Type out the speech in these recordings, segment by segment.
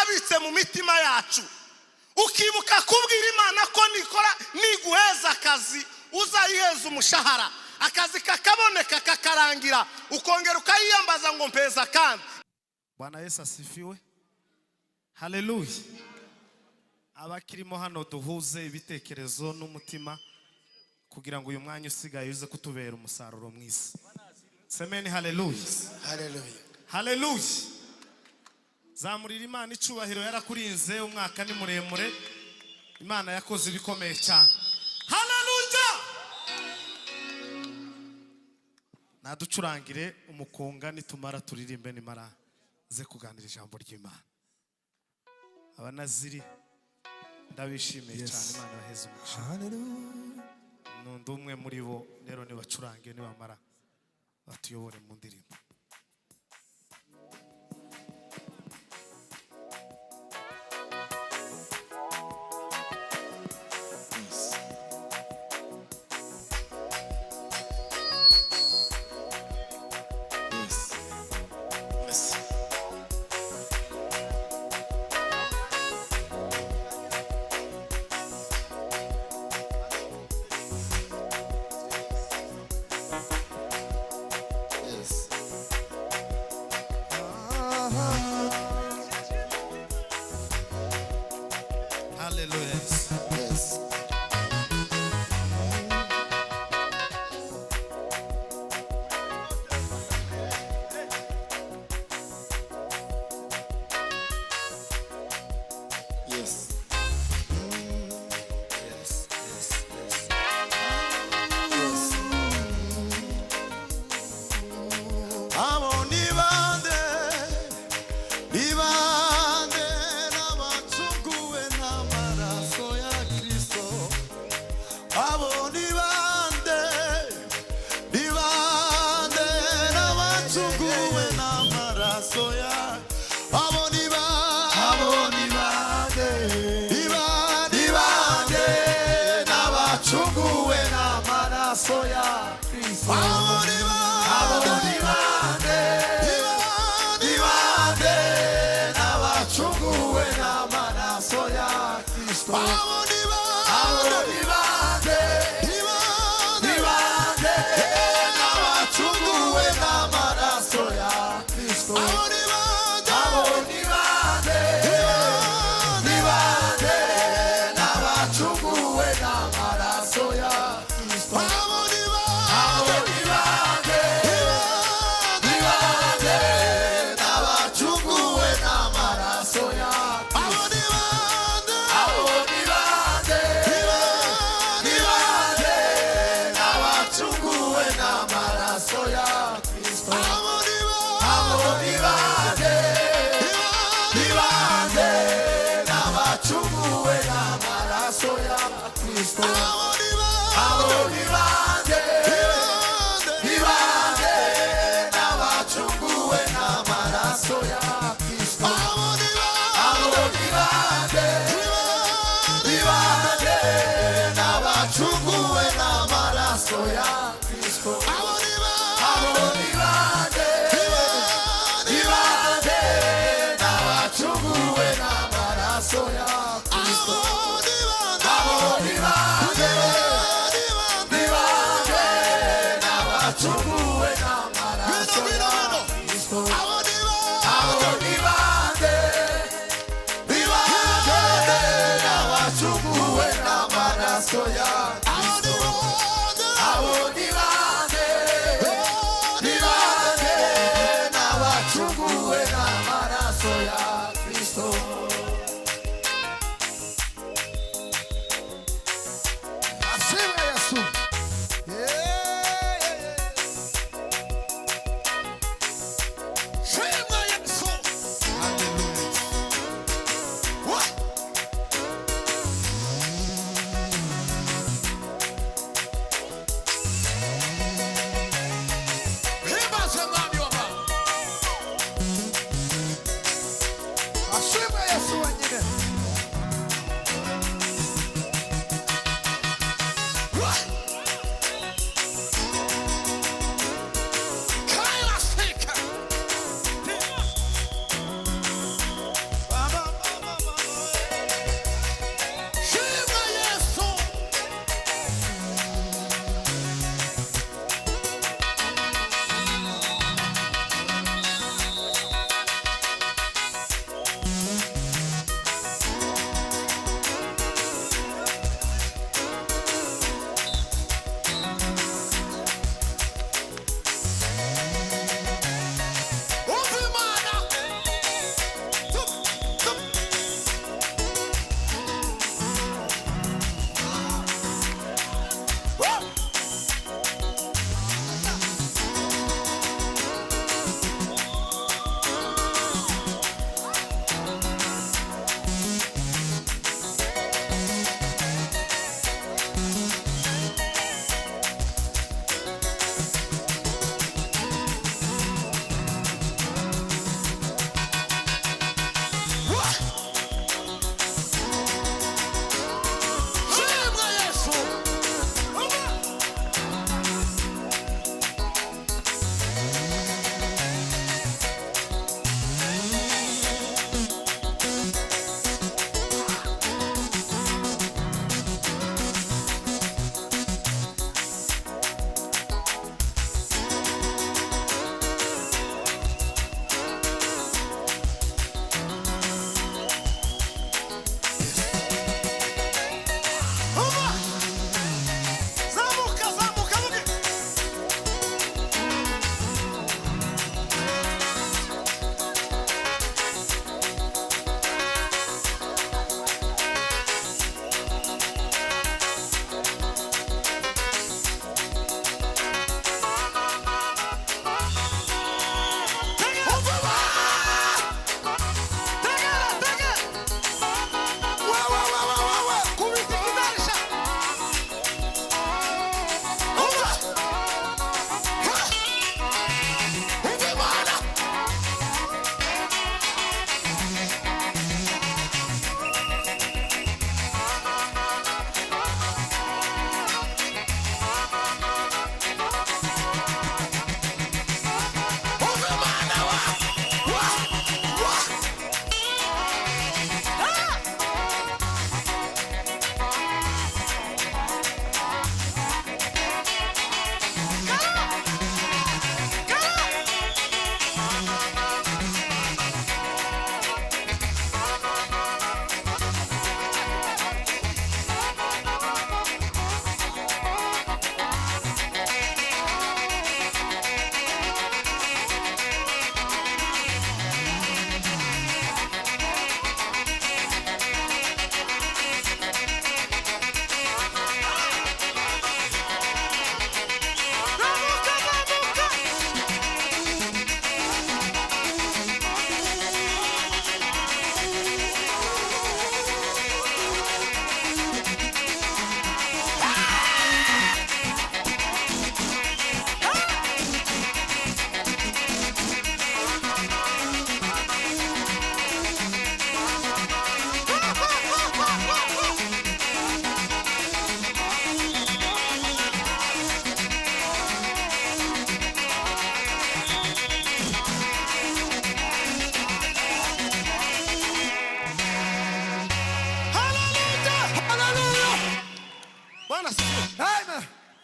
twabitse mu mitima yacu, ukibuka kubwira Imana ko nikora niguheza akazi uzayiheza umushahara, akazi kakaboneka kakarangira, ukongera ukayiyambaza ngo mpeza kandi. Bwana Yesu asifiwe. Haleluya. Abakirimo hano duhuze ibitekerezo n'umutima kugira ngo uyu mwanya usigaye uze kutubera umusaruro mwiza. Semeni haleluya. Haleluya. Haleluya. Zamurira Imana icubahiro, yarakurinze umwaka ni muremure, Imana yakoze ibikomeye cyane. Haleluya. Naducurangire umukunga nitumara turirimbe nimara ze kuganira ijambo ry'Imana. Abanaziri ndabishimiye cyane, Imana baheze umugisha. Haleluya. Nundi umwe muri bo rero nibacurange nibamara batuyobore mu ndirimbo.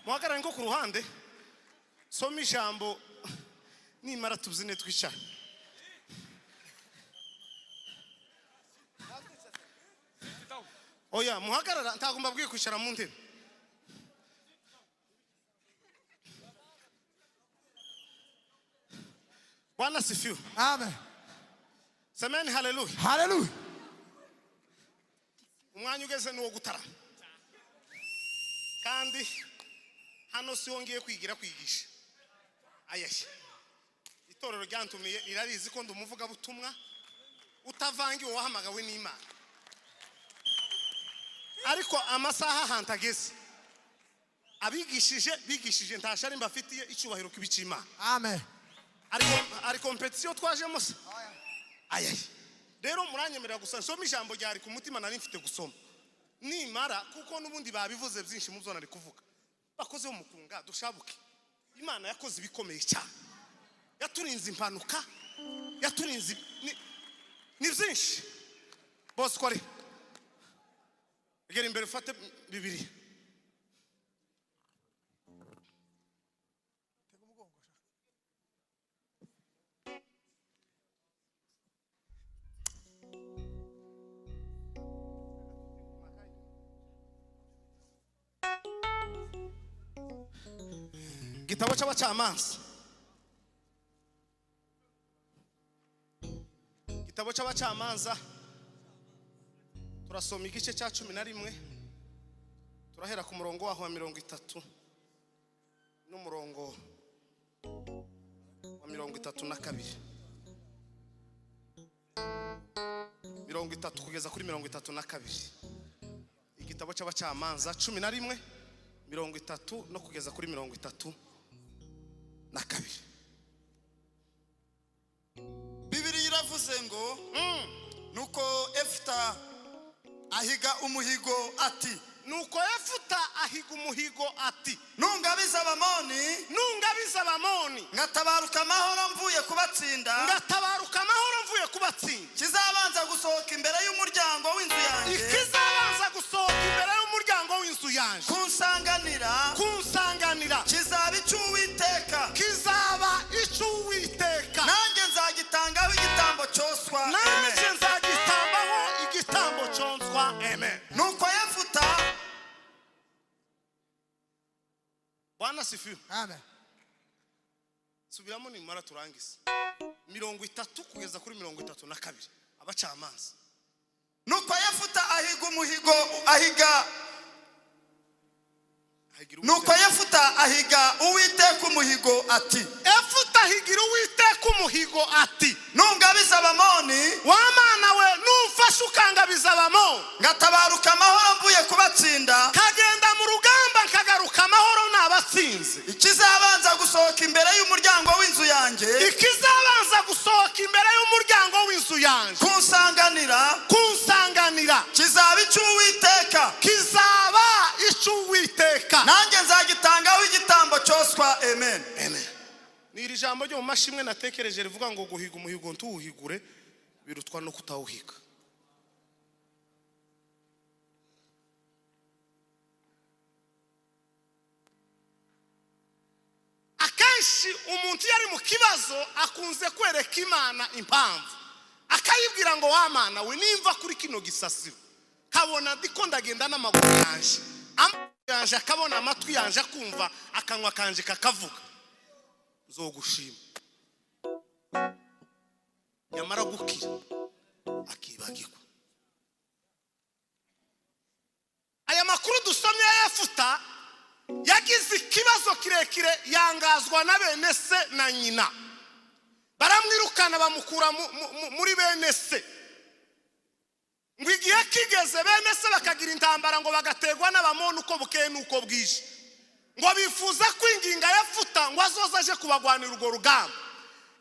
muhagarare ngo ku ruhande soma ijambo nimara tuzine twicara. Oya muhagarara ntagomba bwiye kwicara mu ntebe. Bwana sifiwe. Amen. Semeni haleluya. Hallelujah. Umwanya ugeze nuwo gutara. Kandi hano si wongeye kwigisha. Ayaye. Itorero ryantumiye irarizi ko ndumuvuga butumwa utavangiwe wahamagawe n'Imana. Ariko amasaha hantageze. Bigishije ntashari mbafitiye icyubahiro kibicima. Amen. Ari competition twajemo se. Ayaye. Rero muranyemerera gusa nsoma ijambo ryari ku mutima nari mfite gusoma. Nimara kuko nubundi babivuze byinshi mu byo nari kuvuga. Bakoze umukunga dushabuke. Imana yakoze ibikomeye cyane. Yaturinze impanuka. Yaturinze ni byinshi. Boss kwari. Egera imbere ufate Bibiliya. Gitabo cy'abacamanza. Gitabo cy'abacamanza turasoma igice cya 11 turahera ku murongo waho wa 30 n'umurongo wa 32 30 kugeza kuri 32. Igitabo cy'abacamanza 11 30 no kugeza kuri 32. Bibiliya iravuze ngo nuko Efuta ahiga umuhigo ati nungabiza abamoni ngatabaruka amahoro mvuye kubatsinda kizabanza gusohoka imbere y'umuryango w'inzu yanjye kunsanganira kizaba icy'Uwiteka nanjye nzagitangaho igitambo cyoswa amen. Nuko Yefuta Bwana sifiwe. Amen. Subiramo nimara turangiza 30 kugeza kuri 32 abacamanza. Nuko Yefuta ahiga Uwiteka umuhigo ati nungabiza abamoni wamana we numfasha ukangabiza abamoni ngatabaruka amahoro mvuye kubatsinda kagenda mu rugamba nkagaruka amahoro nabatsinze ikizabanza gusohoka imbere y'umuryango w'inzu yanjye kunsanganira kizaba icy'Uwiteka nanjye nzagitangaho igitambo cyoswa amen. Niri jambo ryo mu mashimwe natekereje rivuga ngo guhiga umuhigo ntuwuhigure birutwa no kutawuhiga. Akenshi umuntu yari mu kibazo akunze kwereka Imana impamvu akayibwira ngo wamana we nimva kuri kino gisasiro kabona ndiko ndagenda n'amaguru yanje akabona amatwi yanje akumva akanwa kanje kakavuga zogushima nyamara gukira akibagirwa. Aya makuru dusomye ya Yefuta yagize ikibazo kirekire yangazwa na bene se na nyina baramwirukana bamukura muri bene se ngo igihe kigeze bene se bakagira intambara ngo bagategwa n'abamoni uko bukeye nuko bwije ngo bifuza kwinginga Yefuta ngo azoza aje kubagwanira urwo rugamba.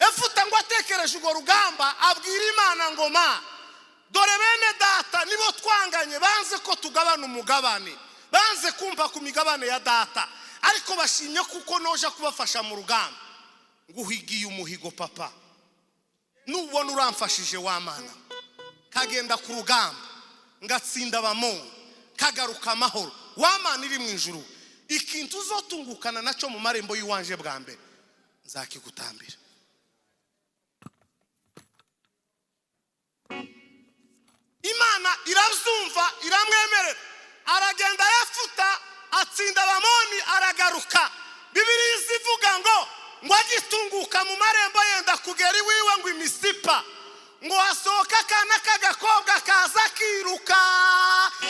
Yefuta ngo atekereje urwo rugamba abwira Imana ngo dore bene data nibo twanganye banze ko tugabana umugabane banze kumva ku migabane ya data ariko bashimye kuko noje kubafasha mu rugamba nguhigiye umuhigo papa nubona uramfashije wamana kagenda ku rugamba ngatsinda abamoni kagaruka amahoro wamana iri mu ijuru ikintu uzotungukana nacyo mu marembo y'iwanje bwa mbere nzakigutambira. Imana irabyumva iramwemerera, aragenda yafuta atsinda Abamoni aragaruka. Bibiliya ivuga ngo agitunguka mu marembo yenda kugera iwiwe ngo imisipa, ngo asohoka akana k'agakobwa kaza kiruka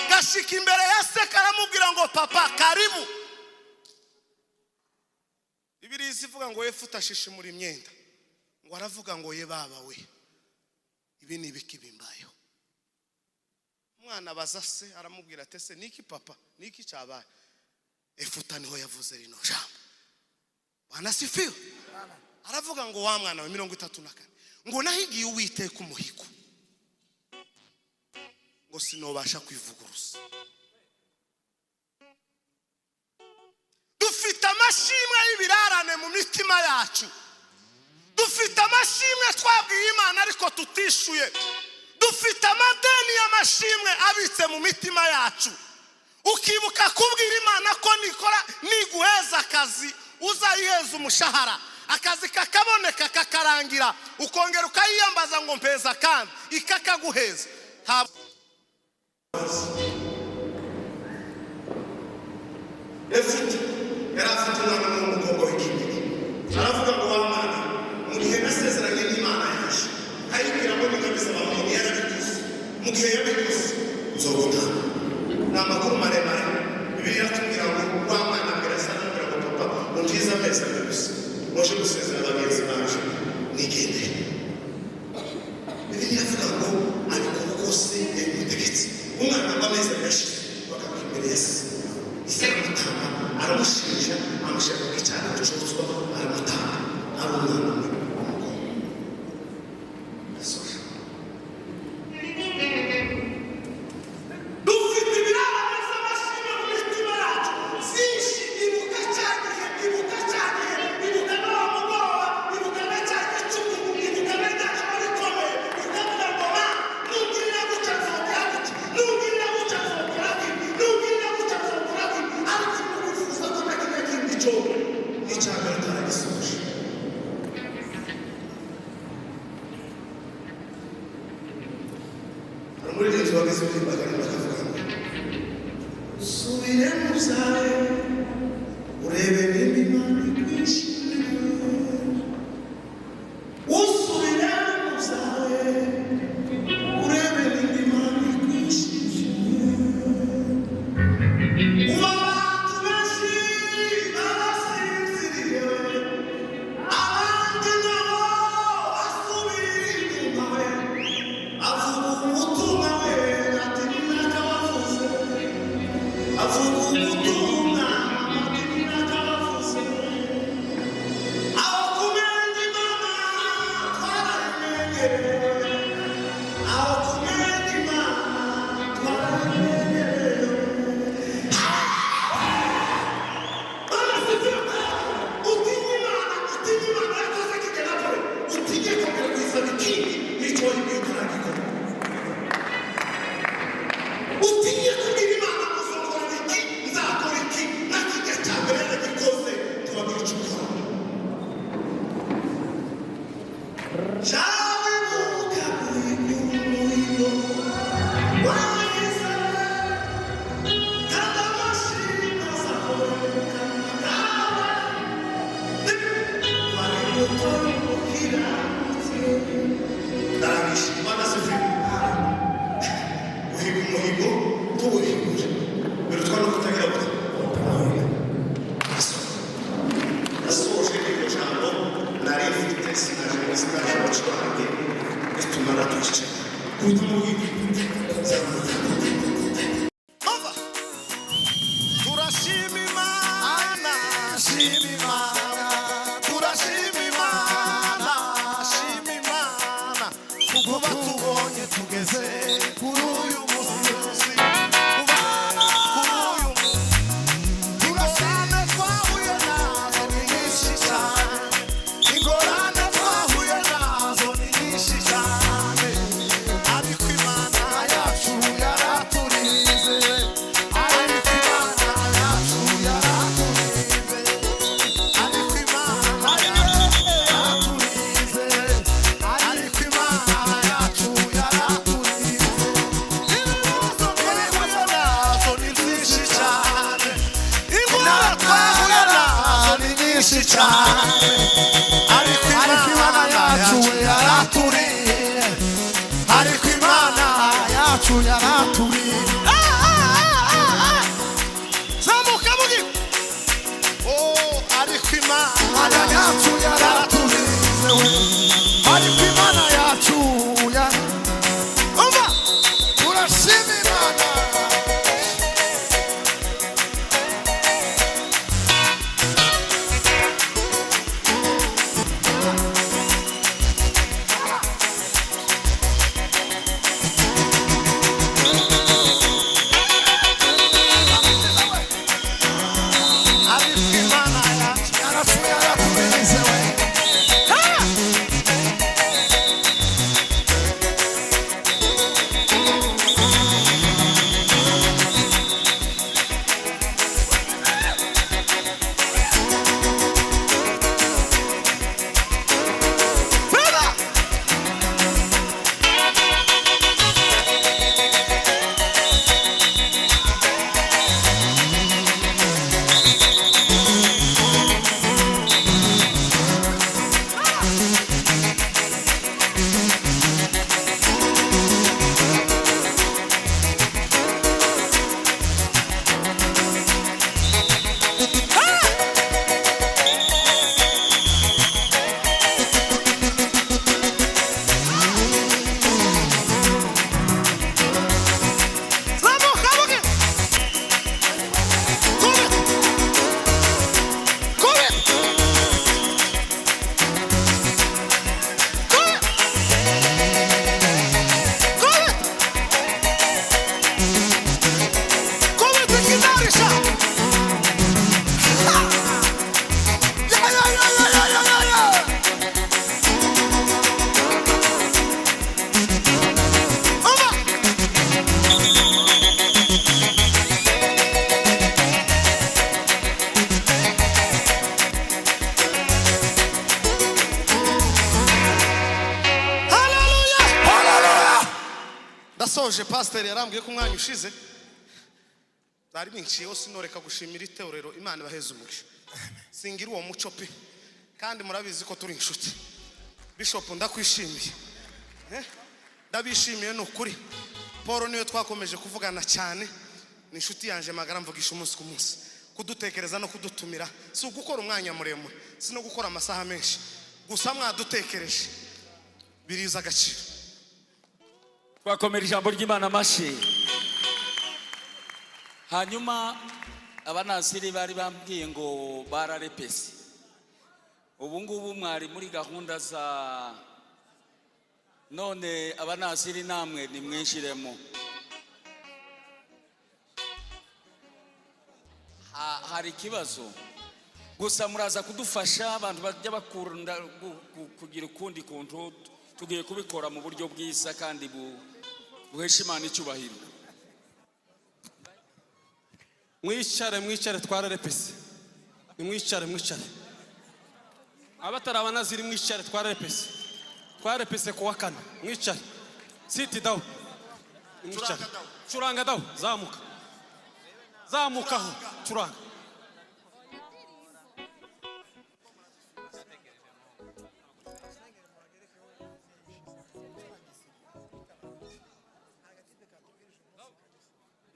gashika imbere ya se karamubwira ngo papa karibu. Bibiliya ivuga ngo Yefuta ashishimura imyenda, ngo aravuga ngo ye baba we, ibi ni ibiki bimbayeho? Umwana abaza se aramubwira ati se niki papa, niki cyabaye? Yefuta niho yavuze rino jambo, wanasifiwe. Aravuga ngo wa mwana wa 34 ngo nahigiye Uwiteka umuhigo ngo sinobasha kwivuguruza. Dufite amashimwe y'ibirarane mu mitima yacu, dufite amashimwe twabwiye Imana ariko tutishuye, dufite amadeni y'amashimwe abitse mu mitima yacu. Ukibuka kubwira Imana ko nikora niguheza akazi uzayiheza umushahara, akazi kakaboneka kakarangira, ukongera ukayiyambaza ngo mpeza kandi ikakaguheza. Yefuta yarafite umwana n'umukobwa w'ikimini, aravuga ngo wa mwana mu gihe nasezeranye n'Imana yaje ayibwira ngo ningabiza Abamoni yarabiguze, mu gihe yabiguze uzogutanga. Ni amakuru maremare. Bibiliya iratubwira ngo wa mwana mbere asa n'ubwira ngo papa unjiza amezi abiri gusa muje gusezera abagenzi baje nigendere. Bibiliya ivuga ngo ariko rwose yamutegetse umwana w'amezi abiri ashize bakamuha imbere ya se. Ise aramutanga aramushinja amushaka ko icyana gicuruzwa aramutanga ari umwana umwe w'umukobwa. Dufite ibirarane by'amashimwe mu mitima yacu byinshi. Ibuka cya gihe, ibuka cya gihe, ibuka n'uwo mugoroba, ibuka na cya gicuku, ibuka na cya joro rikomeye, ukavuga ngo nugirira gutya nzongera gutya, nugirira gutya nzongera gutya, nugirira gutya nzongera gutya, ariko nukwifuza ko na kimwe kindi cyo n'icya mbere utaragisoje. Umuririmbyi wageze uririmbaga akavuga ngo usubire mu zawe urebe nimba Imana ikwishimiye, usubire mu zawe urebe nimba Imana ikwishimiye. Ubu abantu benshi barasinziriye, abandi nabo basubira inyuma we, avuga ubutumwa we ati ninaka wavuze, avuga ubutumwa ati ninaka wavuze. Aho kumenya Imana twarayimenyerewe, aho kumenya Imana twarayimenyerewe. Utinye Imana, utinye Imana yakoze kigera kure, utinye kongera kuyisaba ikindi n'icyo wayibwiye utaragikora. Utinye kubwira Imana uzokora iki, nzakora iki, nakijya cya mbere nagikoze tubabwira icyo ukora. Jawe buka kuyinyumuyo wahize kandi amashimwe azahoreka nawe wari muto y'umukiranutsi. Ndarangisha Imana zivuye uhiga umuhigo tuwuhiguje birutwa no kutagira gute. Nasoje iryo jambo nari mfite sinaje bacwange bituma natwicara kuko umuhigo turashima Imana, shima Imana, turashima Imana, shima Imana kuko batubonye tugeze kuri uyu munsi. Ingorane twahuye nazo ni nyinshi cyane, ingorane twahuye nazo ni nyinshi cyane, ariko Imana yacu yaraturinze, ariko Imana yacu yaraturinze. byinshi cyane ariko imana yacu yaraturiye ariko imana yacu yaraturiye zamuka mugi ariko imana yacu yaraturiye ariko imana yacu umva urashima imana ndasoje pasiteri yarambwiye ko umwanya ushize bari binciyeho sinoreka gushimira iteorero Imana ibaheze umugisha singira uwo muco pe kandi murabizi ko turi inshuti Bishop ndakwishimiye ndabishimiye n'ukuri Paul niwe twakomeje kuvugana cyane ni inshuti yanje magara mvugisha umunsi ku munsi kudutekereza no kudutumira si ugukora umwanya muremure si no gukora amasaha menshi gusa mwadutekereje biriza agaciro twakomera ijambo ry'Imana amashi hanyuma abanasiri bari bambwiye ngo bararepese ubu ngubu mwari muri gahunda za none abanasiri namwe nimwinjiremo hari ikibazo gusa muraza kudufasha abantu bajya bakunda kugira ukundi kuntu tugiye kubikora mu buryo bwiza kandi buhesha Imana icyubahiro mwicare twararepese nimwicare abatari abanaziri mwicare twararepese kuwa kane mwicare sit down mwicare curanga dawo zamukaho curanga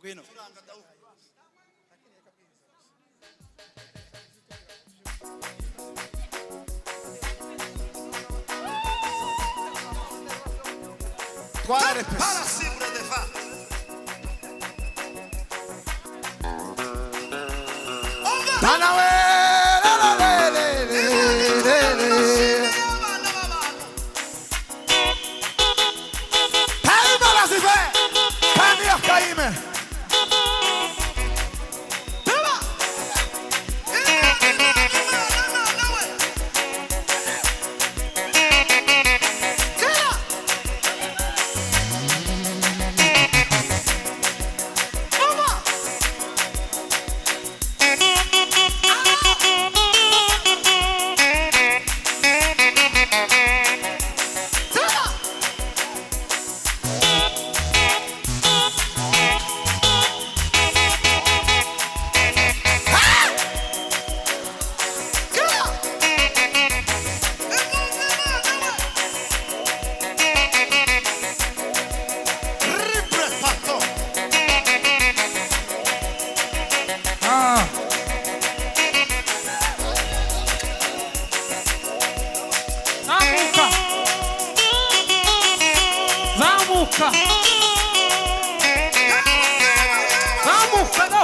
Gwino Para siempre de fa. zamuka zamuka no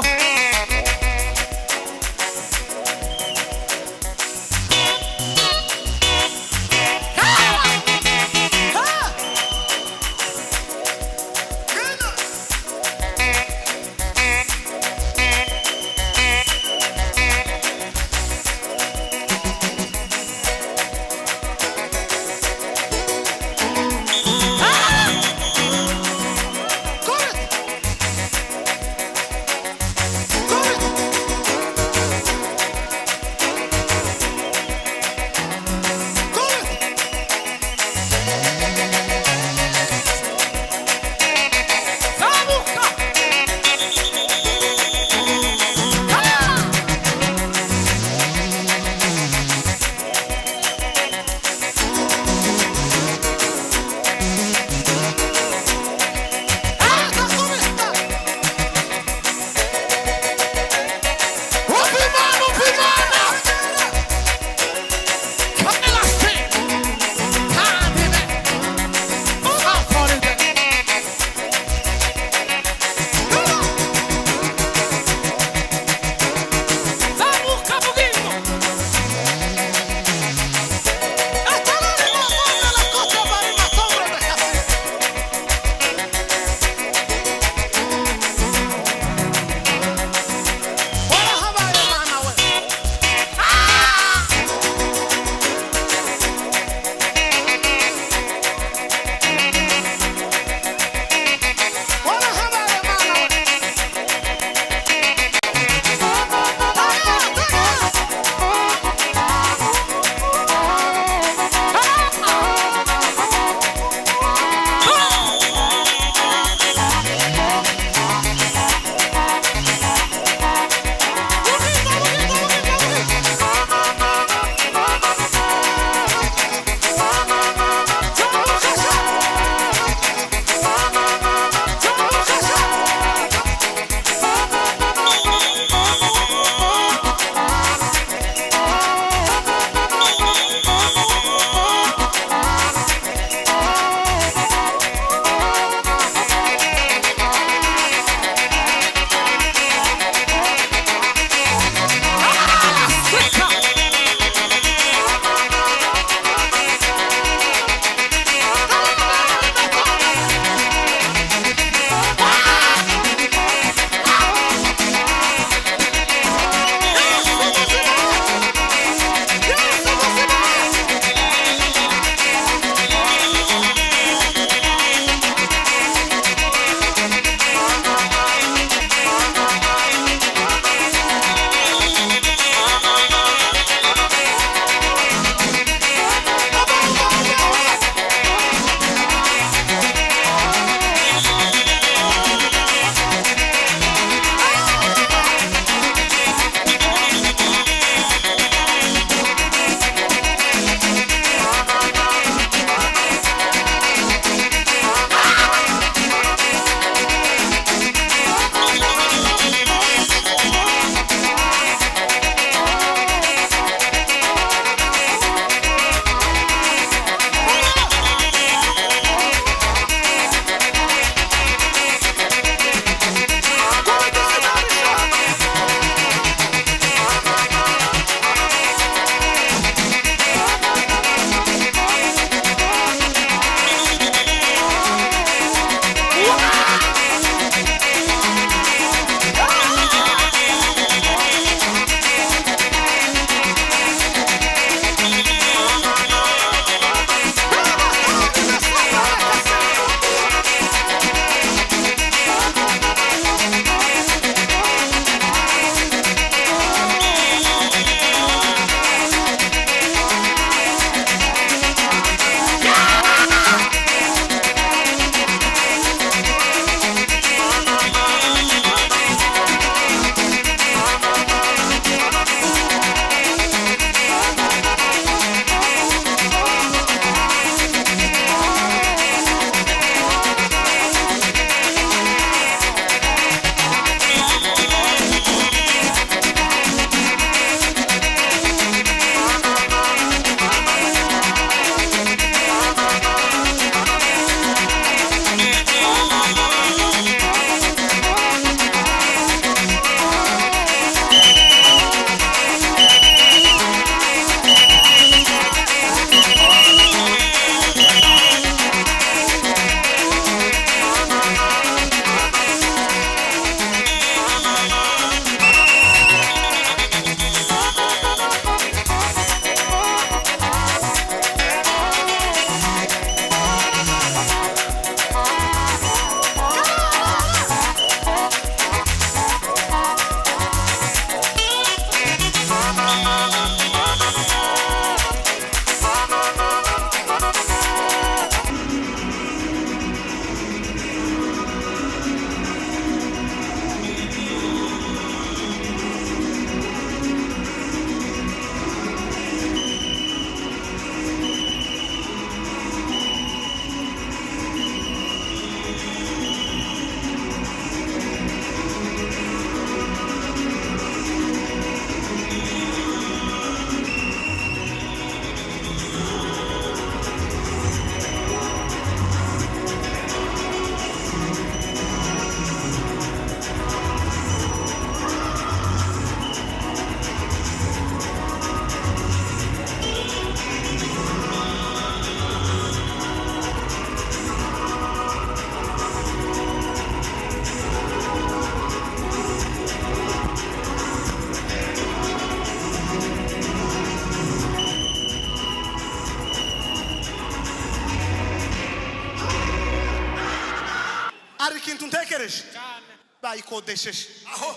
bayikodesheje aho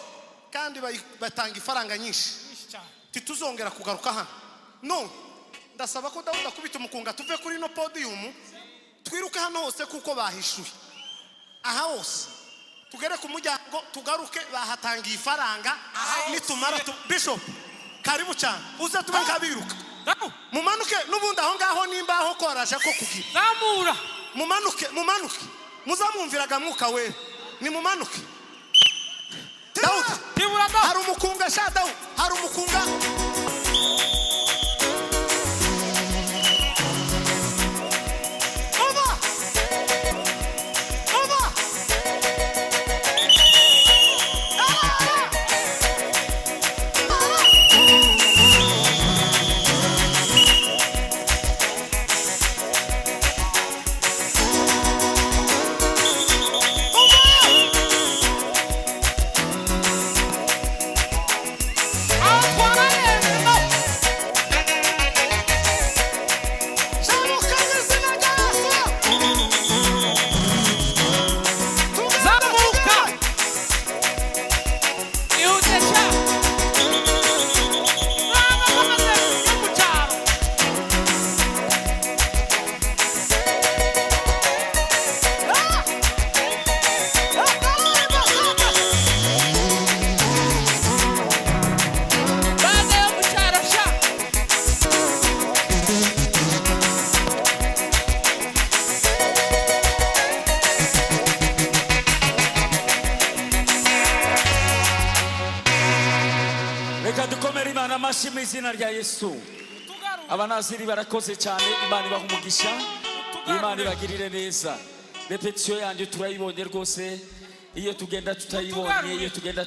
kandi batanga ifaranga nyinshi tituzongera kugaruka hano no ndasaba ko Dawudi akubita umukunga tuve kuri no podium twiruke hano hose kuko bahishuye aha hose tugere ku mujyango tugaruke bahatangiye ifaranga nitumara bishop karibu cyane uze tube nkabiruka mumanuke nubundi aho ngaho nimbaho koraje ko kugira zamura mumanuke muzamwumviraga mwuka we ni mumanuke Dawudi hari umukunga sha Dawudi hari umukunga amashimwe izina rya Yesu. Abanaziri barakoze cyane, Imana ibaha umugisha, Imana ibagirire neza. Repetition yanjye turayibonye rwose, iyo tugenda tutayibonye, iyo tugenda